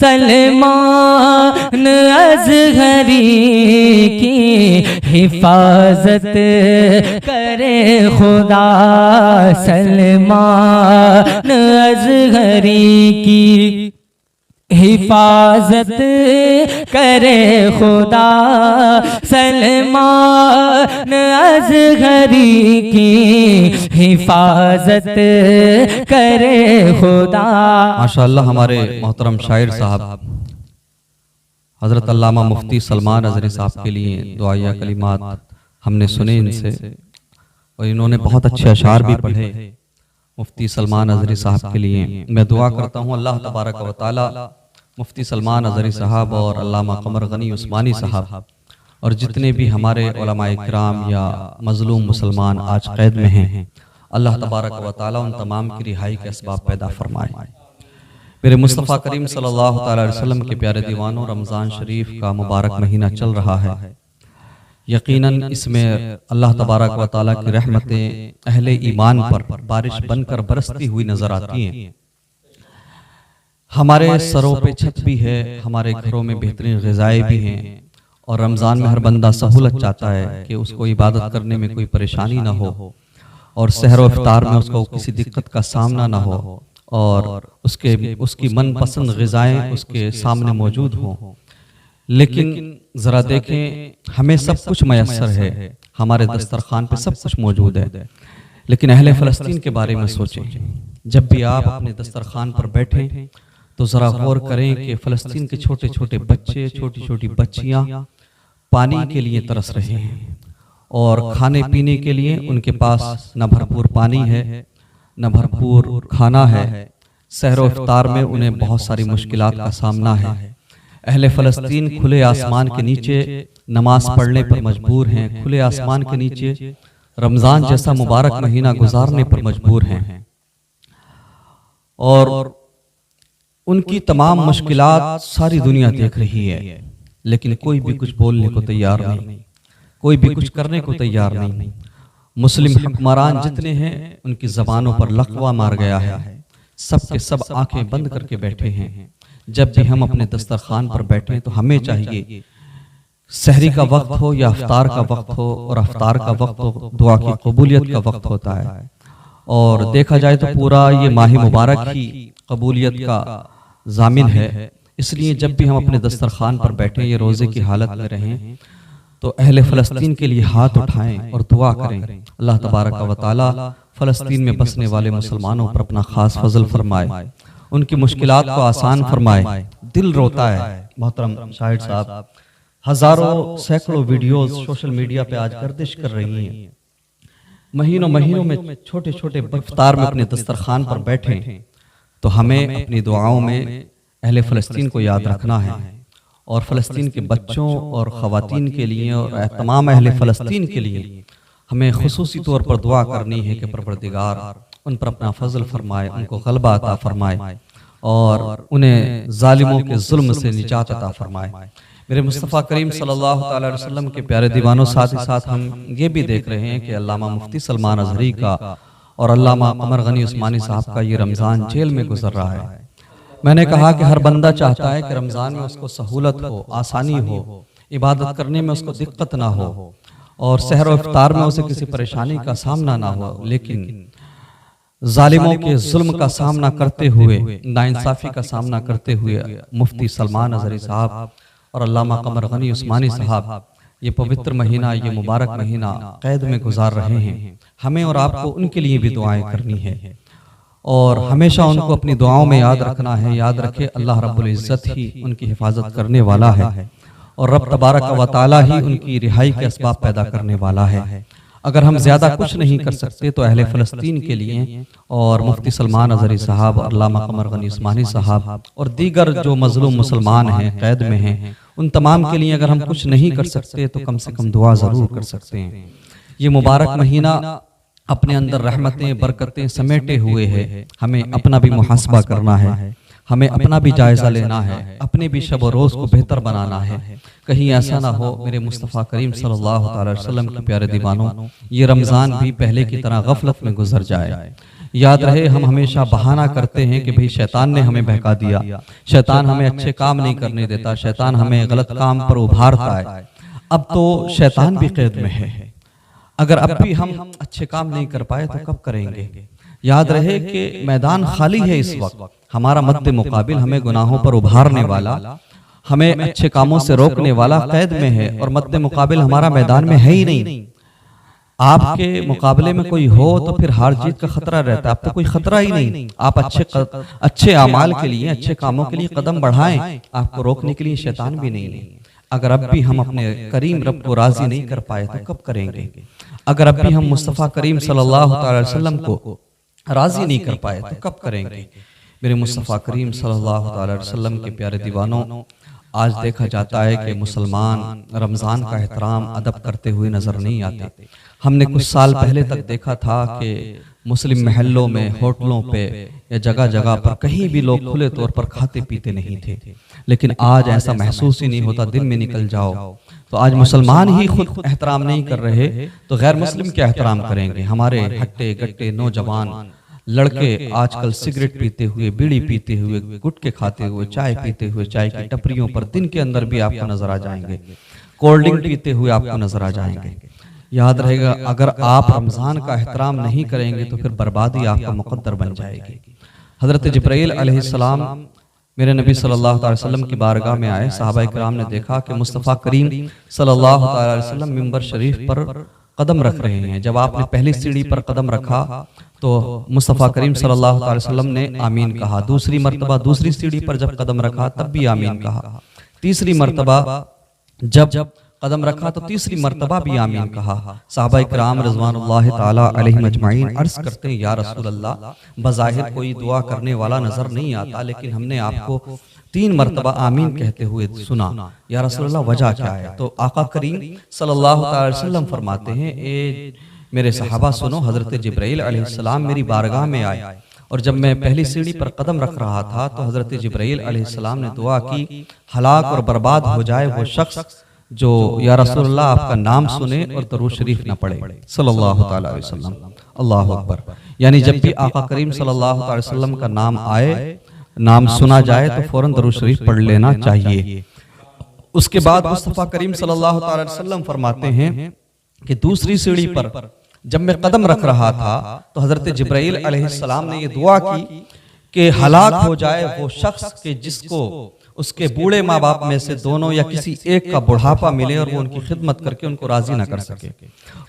سلمان اصغری کی حفاظت کرے خدا، سلمان اصغری کی حفاظت کرے خدا، سلمان اصغری کی حفاظت کرے خدا۔ ماشاءاللہ ہمارے محترم شاعر صاحب حضرت علامہ مفتی سلمان اصغری صاحب کے لیے دعائیہ کلمات ہم نے سنے ان سے، اور انہوں نے بہت اچھے اشعار بھی پڑھے مفتی سلمان اصغری صاحب کے لیے۔ میں دعا کرتا ہوں اللہ تبارک و تعالی مفتی سلمان اصغری صاحب اور علامہ قمر غنی عثمانی صاحب اور جتنے بھی ہمارے علماء کرام یا مظلوم مسلمان آج قید میں ہیں، اللہ تبارک و تعالی ان تمام کی رہائی کے اسباب پیدا فرمائے۔ میرے مصطفیٰ کریم صلی اللہ علیہ وسلم کے پیارے دیوانوں، رمضان شریف کا مبارک مہینہ چل رہا ہے۔ یقیناً اس میں اللہ تبارک و تعالی کی رحمتیں اہل ایمان پر بارش بن کر برستی ہوئی نظر آتی ہیں۔ ہمارے سروں پہ چھت بھی ہے، ہمارے گھروں میں بہترین غذائیں بھی ہیں، اور رمضان میں ہر بندہ سہولت چاہتا ہے کہ اس کو عبادت کرنے میں کوئی پریشانی نہ ہو، اور سحر و افطار میں اس کو کسی دقت کا سامنا نہ ہو، اور اس کی من پسند غذائیں اس کے سامنے موجود ہوں۔ لیکن ذرا دیکھیں، ہمیں سب کچھ میسر ہے، ہمارے دسترخوان پہ سب کچھ موجود ہے، لیکن اہل فلسطین کے بارے میں سوچیں۔ جب بھی آپ اپنے دسترخوان پر بیٹھیں تو ذرا غور کریں کہ فلسطین کے چھوٹے چھوٹے بچے، چھوٹی چھوٹی بچیاں پانی کے لیے ترس رہے ہیں، اور کھانے پینے کے لیے ان کے پاس نہ بھرپور پانی ہے، نہ بھرپور کھانا ہے۔ سحر و افطار میں انہیں بہت ساری مشکلات کا سامنا ہے۔ اہل فلسطین کھلے آسمان کے نیچے نماز پڑھنے پر مجبور ہیں، کھلے آسمان کے نیچے رمضان جیسا مبارک مہینہ گزارنے پر مجبور ہیں، اور ان کی تمام مشکلات ساری دنیا دیکھ رہی ہے، لیکن کوئی بھی کچھ بولنے کو تیار نہیں، کوئی بھی کچھ کرنے کو تیار نہیں۔ مسلم حکمران جتنے ہیں ان کی زبانوں پر لقوہ مار گیا ہے، سب کے سب آنکھیں بند کر کے بیٹھے ہیں۔ جب بھی ہم اپنے دسترخوان پر بیٹھیں تو ہمیں چاہیے سحری کا وقت ہو یا افطار کا وقت ہو، اور افطار کا وقت ہو دعا کی قبولیت کا وقت ہوتا ہے، اور دیکھا جائے تو پورا یہ ماہ مبارک ہی قبولیت کا ضامن ہے۔ اس لیے جب بھی ہم اپنے دسترخوان پر بیٹھیں، یہ روزے کی حالت میں رہیں، تو اہل فلسطین کے لیے ہاتھ اٹھائیں اور دعا کریں، اللہ تبارک و تعالی فلسطین میں بسنے والے مسلمانوں پر اپنا خاص فضل فرمائے، ان کی مشکلات کو آسان فرمائے۔ دل روتا ہے محترم شاہد صاحب، ہزاروں سینکڑوں ویڈیوز سوشل میڈیا پہ آج گردش کر رہی ہیں، مہینوں میں چھوٹے چھوٹے افطار میں اپنے دسترخوان پر بیٹھیں، تو ہمیں اپنی دعاؤں میں اہل فلسطین کو یاد رکھنا ہے، اور فلسطین کے بچوں اور خواتین کے لیے اور تمام اہل فلسطین کے لیے ہمیں خصوصی طور پر دعا کرنی ہے کہ پروردگار ان پر اپنا فضل فرمائے، ان کو غلبہ عطا فرمائے، اور انہیں ظالموں کے ظلم سے نجات عطا فرمائے۔ میرے مصطفیٰ کریم صلی اللہ علیہ وسلم کے پیارے دیوانوں، ساتھ ہی ساتھ ہم یہ بھی دیکھ رہے ہیں کہ علامہ مفتی سلمان اصغری کا اور علامہ قمر غنی عثمانی صاحب کا یہ رمضان جیل میں گزر رہا ہے۔ میں نے کہا کہ ہر بندہ چاہتا ہے کہ رمضان میں اس کو سہولت ہو، آسانی ہو، عبادت کرنے میں اس کو دقت نہ ہو، اور سحر و افطار میں اسے کسی پریشانی کا سامنا نہ ہو، لیکن ظالموں کے ظلم کا سامنا کرتے ہوئے، ناانصافی کا سامنا کرتے ہوئے مفتی سلمان اصغری صاحب اور علامہ قمر غنی عثمانی صاحب یہ پوتر مہینہ، یہ مبارک مہینہ قید میں گزار رہے ہیں۔ ہمیں اور آپ کو ان کے لیے بھی دعائیں کرنی ہے، اور ہمیشہ ان کو اپنی دعاؤں میں یاد رکھنا ہے۔ یاد رکھے اللہ رب العزت ہی ان کی حفاظت کرنے والا ہے، اور رب تبارک و تعالی ہی ان کی رہائی کے اسباب پیدا کرنے والا ہے۔ اگر ہم زیادہ کچھ نہیں کر سکتے تو اہل فلسطین کے لیے اور مفتی سلمان اصغری صاحب، علامہ قمر غنی عثمانی صاحب اور دیگر جو مظلوم مسلمان ہیں، قید میں ہیں، ان تمام کے لیے اگر ہم کچھ نہیں کر سکتے تو کم سے کم دعا ضرور کر سکتے ہیں۔ یہ مبارک مہینہ اپنے اندر رحمتیں، برکتیں سمیٹے ہوئے ہے۔ ہمیں اپنا بھی محاسبہ کرنا ہے، ہمیں اپنا بھی جائزہ لینا ہے، اپنے بھی شب و روز کو بہتر بنانا ہے۔ کہیں ایسا نہ ہو میرے مصطفیٰ کریم صلی اللہ علیہ وسلم کے پیارے دیوانوں، یہ رمضان بھی پہلے کی طرح غفلت میں گزر جائے۔ یاد رہے ہم ہمیشہ بہانہ کرتے ہیں کہ بھئی شیطان نے ہمیں بہکا دیا، شیطان ہمیں اچھے کام نہیں کرنے دیتا، شیطان ہمیں غلط کام پر ابھارتا ہے۔ اب تو شیطان بھی قید میں ہے، اگر اب بھی ہم اچھے کام نہیں کر پائے تو کب کریں گے؟ یاد رہے کہ میدان خالی ہے اس وقت، ہمارا مد مقابل ہمیں گناہوں پر ابھارنے والا، ہمیں اچھے کاموں سے روکنے والا قید میں ہے، اور مد مقابل ہمارا میدان میں ہے ہی نہیں۔ آپ کے مقابلے میں کوئی ہو تو پھر ہار جیت کا خطرہ رہتا ہے، اب تو کوئی خطرہ ہی نہیں۔ آپ اچھے اعمال کے لیے، اچھے کاموں کے لیے قدم بڑھائیں، آپ کو روکنے کے لیے شیطان بھی نہیں ہے۔ اگر اب بھی ہم اپنے کریم رب کو راضی نہیں کر پائے تو کب کریں گے؟ اگر اب بھی ہم مصطفیٰ کریم صلی اللہ علیہ وسلم کو راضی نہیں کر پائے تو کب کریں گے؟ میرے مصطفیٰ کریم صلی اللہ علیہ وسلم کے پیارے دیوانوں، آج دیکھا جاتا ہے کہ مسلمان رمضان کا احترام ادب کرتے ہوئے نظر نہیں آتے۔ ہم نے کچھ سال پہلے تک دیکھا تھا کہ مسلم محلوں میں، ہوٹلوں پہ یا جگہ جگہ پر کہیں بھی لوگ کھلے طور پر کھاتے پیتے نہیں تھے، لیکن آج ایسا محسوس ہی نہیں ہوتا۔ دن میں نکل جاؤ تو آج مسلمان ہی خود احترام نہیں کر رہے تو غیر مسلم کیا احترام کریں گے؟ ہمارے ہٹے گٹے نوجوان لڑکے آج کل سگریٹ پیتے ہوئے، بیڑی پیتے ہوئے، گٹکے کھاتے ہوئے، چائے پیتے ہوئے، چائے کی ٹپریوں پر دن کے اندر بھی آپ کو نظر آ جائیں گے، کولڈ ڈرنک پیتے ہوئے آپ کو نظر آ جائیں گے۔ یاد رہے گا اگر آپ رمضان کا احترام نہیں کریں گے تو پھر بربادی آپ کا مقدر بن جائے گی۔ حضرت جبرائیل علیہ السلام میرے نبی صلی اللہ علیہ وسلم کی بارگاہ میں آئے، صحابہ کرام نے دیکھا کہ مصطفیٰ کریم صلی اللہ علیہ وسلم منبر شریف پر قدم رکھ رہے ہیں۔ جب آپ نے پہلی سیڑھی پر قدم رکھا تو مصطفیٰ کریم صلی اللہ علیہ وسلم نے آمین کہا، دوسری مرتبہ دوسری سیڑھی پر جب قدم رکھا تب بھی آمین کہا، تیسری مرتبہ جب قدم رکھا تو تیسری مرتبہ بھی آمین کہا۔ صحابہ کرام رضوان اللہ تعالی علیہم اجمعین عرض کرتے ہیں یا رسول اللہ، بظاہر کوئی دعا کرنے والا نظر نہیں آتا، لیکن ہم نے آپ کو 3 مرتبہ آمین کہتے ہوئے سنا، یا رسول اللہ وجہ کیا ہے؟ تو آقا کریم صلی اللہ علیہ وسلم فرماتے ہیں اے میرے صحابہ سنو، حضرت جبرائیل علیہ السلام میری بارگاہ میں آئے، اور جب میں پہلی سیڑھی پر قدم رکھ رہا تھا تو حضرت جبرائیل علیہ السلام نے دعا کی، ہلاک اور برباد ہو جائے وہ شخص جو یا رسول اللہ آپ کا نام سنے اور درود شریف نہ پڑھے صلی اللہ تعالی علیہ وسلم۔ اللہ اکبر۔ یعنی جب بھی آقا کریم صلی اللہ علیہ وسلم کا نام آئے، نام سنا جائے تو فوراً درود شریف پڑھ لینا چاہیے۔ اس کے بعد مصطفیٰ کریم صلی اللہ علیہ وسلم فرماتے ہیں کہ دوسری سیڑھی پر جب میں قدم رکھ رہا تھا تو حضرت جبرائیل علیہ السلام نے یہ دعا کی کہ ہلاک ہو جائے وہ شخص کہ جس کو اس کے بوڑھے ماں باپ میں سے دونوں یا کسی ایک کا بڑھاپا ملے اور وہ ان کی خدمت کر کے ان کو راضی نہ کر سکے،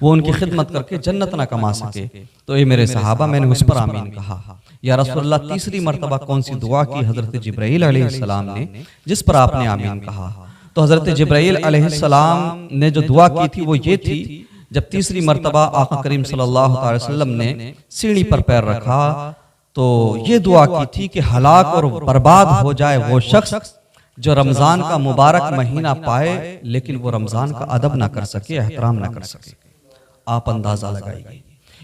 وہ ان کی خدمت کر کے جنت نہ کما سکے۔ تو اے میرے صحابہ، میں نے اس پر آمین کہا۔ یا رسول اللہ، تیسری مرتبہ کون سی دعا کی حضرت جبرائیل علیہ السلام نے جس پر آپ نے آمین کہا؟ تو حضرت جبرائیل علیہ السلام نے جو دعا کی تھی وہ یہ تھی، جب تیسری مرتبہ آقا کریم صلی اللہ علیہ وسلم نے سیڑھی پر پیر رکھا تو یہ دعا کی تھی کہ ہلاک اور برباد ہو جائے وہ شخص جو رمضان کا مبارک مہینہ پائے لیکن وہ رمضان کا ادب نہ کر سکے، احترام نہ کر سکے۔ آپ اندازہ لگائیے،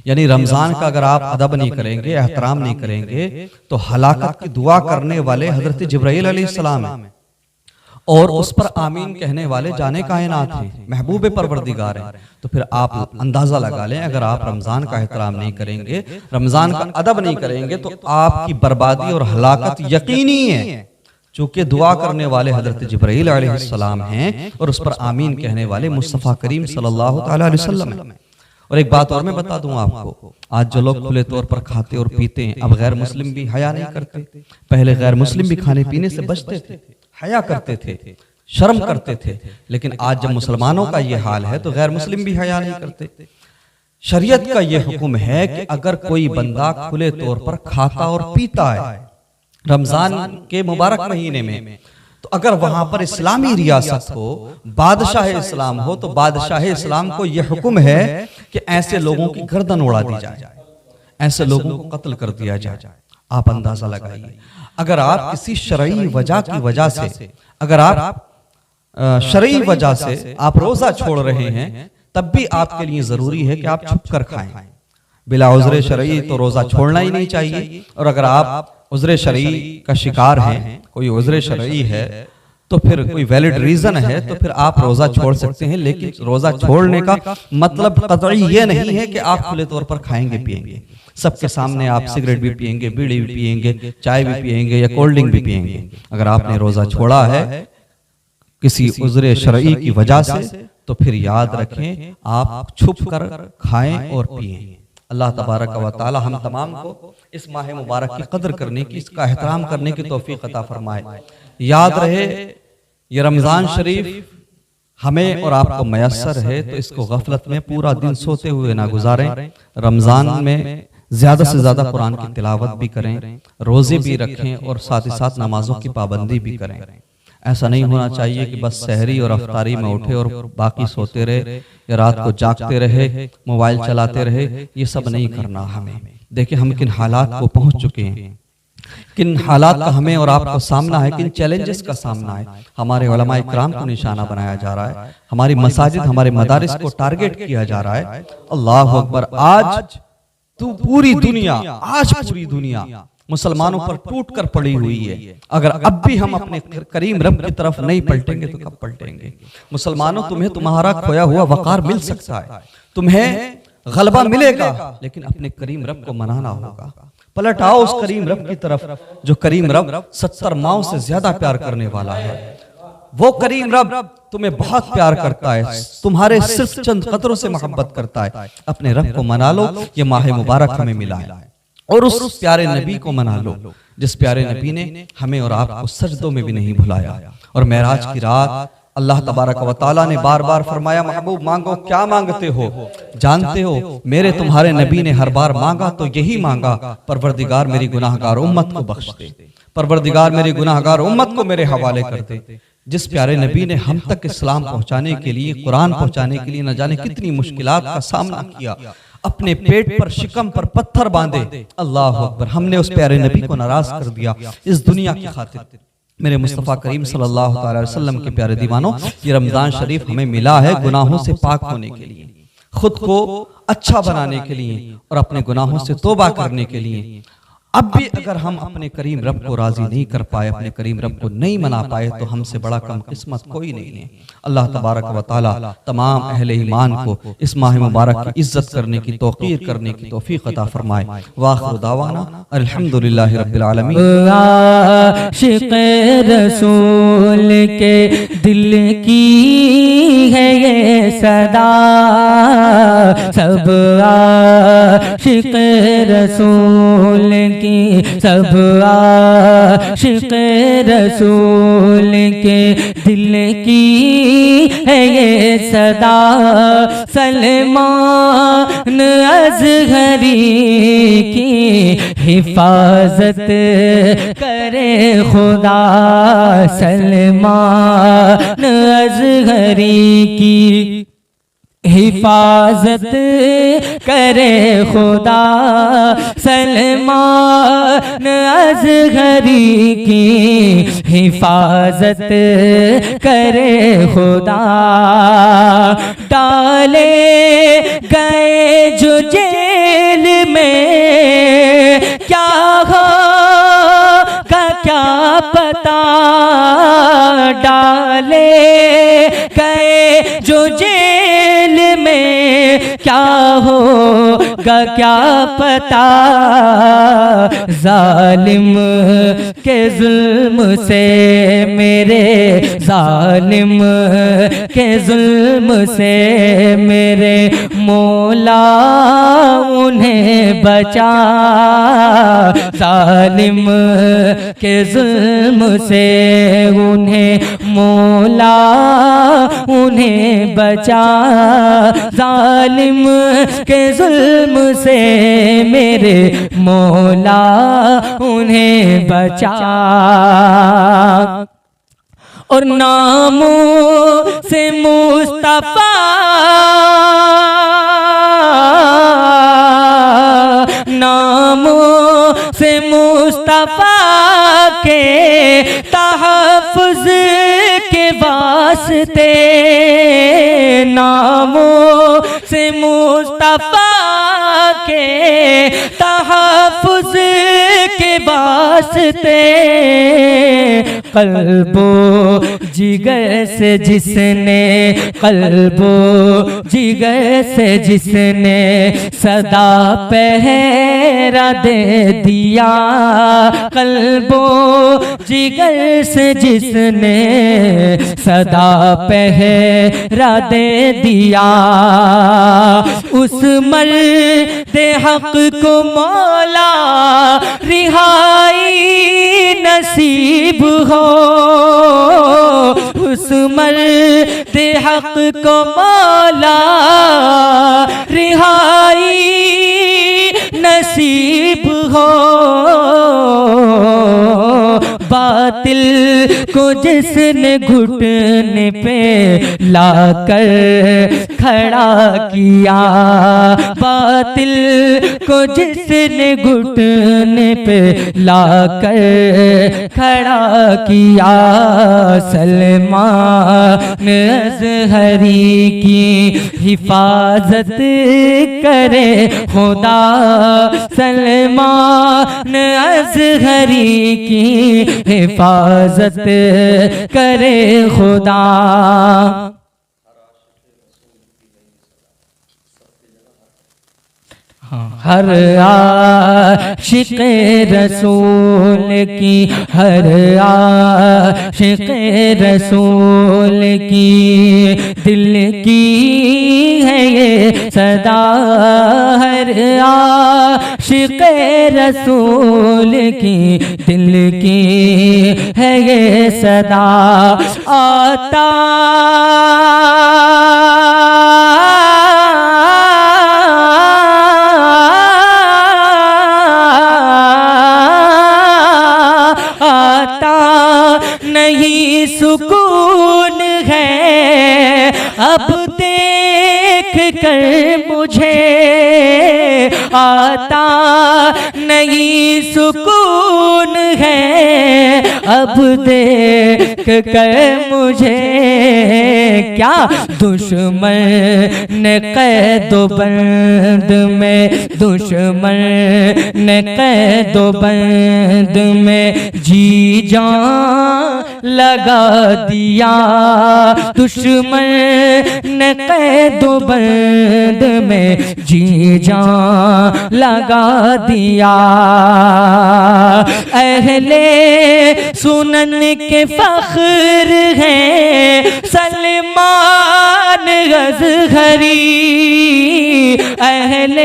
یعنی رمضان کا اگر آپ ادب نہیں کریں گے، احترام نہیں کریں گے تو ہلاکت کی دعا کرنے والے حضرت جبرائیل علیہ السلام ہیں، اور اس پر آمین کہنے والے جانے کائنات ہیں، محبوب پروردگار ہیں۔ تو پھر آپ اندازہ لگا لیں، اگر آپ رمضان کا احترام نہیں کریں گے، رمضان کا ادب نہیں کریں گے تو آپ کی بربادی اور ہلاکت یقینی ہے، چونکہ دعا کرنے والے حضرت جبرائیل علیہ السلام ہیں اور اس پر آمین کہنے والے مصطفیٰ کریم صلی اللہ تعالی علیہ وسلم ہیں۔ اور ایک بات اور میں بتا دوں آپ کو، آج جو لوگ کھلے طور پر کھاتے اور پیتے ہیں، اب غیر مسلم بھی حیا نہیں کرتے۔ پہلے غیر مسلم بھی کھانے پینے سے بچتے تھے، حیا کرتے تھے، شرم کرتے تھے، لیکن آج جب مسلمانوں کا یہ حال ہے تو غیر مسلم بھی حیا نہیں کرتے۔ شریعت کا یہ حکم ہے کہ اگر کوئی بندہ کھلے طور پر کھاتا اور پیتا ہے رمضان کے مبارک مہینے میں، تو اگر وہاں پر اسلامی ریاست ہو، بادشاہ اسلام ہو، تو بادشاہ اسلام کو یہ حکم ہے کہ ایسے لوگوں کی گردن اڑا دی جائے، ایسے لوگوں کو قتل کر دیا جائے۔ آپ اندازہ لگائیے، اگر آپ کسی شرعی وجہ کی وجہ سے، اگر آپ شرعی وجہ سے آپ روزہ چھوڑ رہے ہیں، تب بھی آپ کے لیے ضروری ہے کہ آپ چھپ کر کھائیں۔ بلا عذر شرعی تو روزہ چھوڑنا ہی نہیں چاہیے، اور اگر آپ عذر شرعی کا شکار ہیں، کوئی عذر شرعی ہے تو پھر کوئی ویلڈ ریزن ہے تو پھر آپ روزہ چھوڑ سکتے ہیں، لیکن روزہ چھوڑنے کا مطلب قطعی یہ نہیں ہے کہ آپ کھلے طور پر کھائیں گے پیئیں گے، سب کے سامنے آپ سگریٹ بھی پیئیں گے، بیڑی بھی پیئیں گے، چائے بھی پیئیں گے یا کولڈ ڈرنک بھی پیئیں گے۔ اگر آپ نے روزہ چھوڑا ہے کسی عذر شرعی کی وجہ سے تو پھر یاد رکھیں آپ چھپ کر کھائیں اور پئیں۔ اللہ تبارک و تعالی ہم تمام کو اس ماہ مبارک کی قدر کرنے کی، اس کا احترام کرنے کی توفیق عطا فرمائے۔ یاد رہے یہ رمضان شریف ہمیں اور آپ کو میسر ہے تو اس کو غفلت میں پورا دن سوتے ہوئے نہ گزاریں۔ رمضان میں زیادہ سے زیادہ قرآن کی تلاوت بھی کریں، روزے بھی رکھیں اور ساتھ ہی ساتھ نمازوں کی پابندی بھی کریں۔ ایسا نہیں ہونا چاہیے کہ بس سحری اور افطاری میں اٹھے اور باقی سوتے رہے یا رات کو جاگتے رہے، موبائل چلاتے رہے، یہ سب نہیں کرنا ہمیں۔ دیکھیں ہم کن حالات کو پہنچ چکے ہیں، کن حالات کا ہمیں اور آپ کو سامنا ہے، کن چیلنجز کا سامنا ہے۔ ہمارے علماء اکرام کو نشانہ بنایا جا رہا ہے، ہماری مساجد ہمارے مدارس کو ٹارگٹ کیا جا رہا ہے۔ اللہ اکبر، آج پوری دنیا مسلمانوں پر ٹوٹ کر پڑی ہوئی ہے۔ اگر اب بھی ہم اپنے کریم رب کی طرف نہیں پلٹیں گے تو کب پلٹیں گے؟ مسلمانوں تمہیں تمہارا کھویا ہوا وقار مل سکتا ہے، تمہیں غلبہ ملے گا، لیکن اپنے کریم رب کو منانا ہوگا۔ پلٹ آؤ اس کریم رب کی طرف جو کریم رب 70 ماؤں سے زیادہ پیار کرنے والا ہے۔ وہ کریم رب تمہیں بہت پیار کرتا ہے، تمہارے صرف چند قطروں سے محبت کرتا ہے۔ اپنے رب کو منا لو، یہ ماہ مبارک ہمیں ملا ہے، اور اس پیارے نبی کو منا لو جس پیارے نبی نے ہمیں اور آپ کو سجدوں میں بھی نہیں بھلایا۔ اور معراج کی رات اللہ تبارک و تعالیٰ نے بار بار فرمایا محبوب مانگو، کیا مانگتے ہو؟ جانتے ہو میرے تمہارے نبی نے ہر بار مانگا تو یہی مانگا، پروردگار میری گناہگار امت کو بخش دے، پروردگار میری گناہگار امت کو میرے حوالے کر دے۔ جس پیارے نبی نے ہم تک اسلام پہنچانے کے لیے، قرآن پہنچانے کے لیے نہ جانے کتنی مشکلات کا سامنا کیا، اپنے پیٹ پر شکم پر پتھر باندھے۔ اللہ اکبر، ہم نے اس پیارے نبی کو ناراض کر دیا اس دنیا کی خاطر۔ میرے مصطفیٰ کریم صلی اللہ علیہ وسلم کے پیارے دیوانوں، یہ رمضان شریف ہمیں ملا ہے گناہوں سے پاک ہونے کے لیے، خود کو اچھا بنانے کے لیے اور اپنے گناہوں سے توبہ کرنے کے لیے۔ اب بھی اگر ہم اپنے کریم رب کو راضی نہیں کر پائے، اپنے کریم رب کو نہیں منا پائے تو ہم سے بڑا کم قسمت کوئی نہیں ہے۔ اللہ تبارک و تعالی تمام اہل ایمان کو اس ماہ مبارک کی عزت کرنے کی، توقیر کرنے کی توفیق عطا فرمائے۔ وآخر دعوانا الحمدللہ رب العالمین۔ عاشق رسول کے دل کی ہے یہ صدا، سب عاشق رسول کی، سب عاشق رسول کے دل کی ہے یہ صدا، سلمان اصغری کی حفاظت کرے خدا، سلمان اصغری کی حفاظت کرے خدا، سلمان اصغری کی حفاظت کرے خدا۔ ڈالے گئے جو جیل میں کیا ہوگا کیا پتا، ڈالے گئے جو جیل میں کیا ہوگا کیا پتا، ظالم کے ظلم سے میرے، ظالم کے ظلم سے میرے مولا انہیں بچا، ظالم کے ظلم سے انہیں مولا انہیں بچا، ظالم کے ظلم سے میرے مولا انہیں بچا۔ اور ناموں سے مصطفیٰ، ناموں سے مصطفیٰ کے تحفظ کے واسطے، ناموں سے مصطفیٰ کے تحفظ کے واسطے قلب و جگر سے جس نے قلب و جگر سے جس نے صدا پہرا دے دیا قلب و جگر سے جس نے صدا پہرا دے دیا اس مرد حق کو مولا رہائی نصیب ہو اس مرد حق کو مولا رہائی نصیب ہو باطل کو جس نے گھٹنے پہ لا کر کھڑا کیا باطل کو جس نے گھٹنے پہ لا کر کھڑا کیا سلمان اظہری کی حفاظت کرے خدا سلمان اظہری کی حفاظت کرے خدا ہر عاشق رسول کی ہر عاشق رسول کی دل کی ہے یہ صدا ہر عاشق رسول کی دل کی ہے یہ صدا آتا نہیں سکون ہے اب دیکھ کر مجھے آتا نہیں سکون ہے اب دیکھ کر مجھے کیا دشمن نے قید و بند میں دشمن نے قید و بند میں جی جان لگا دیا دشمن نے قید و بند میں جی جان لگا دیا اہل سنن کے فخر ہیں سلمان اظہری اہل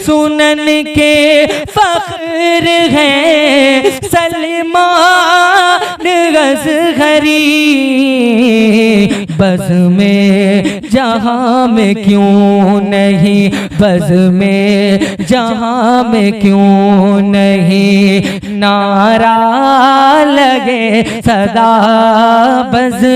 سنن کے فخر ہیں سلمان اظہری بز میں جہاں میں کیوں نہیں بز میں جہاں میں کیوں نہیں نعرہ لگے صدا بز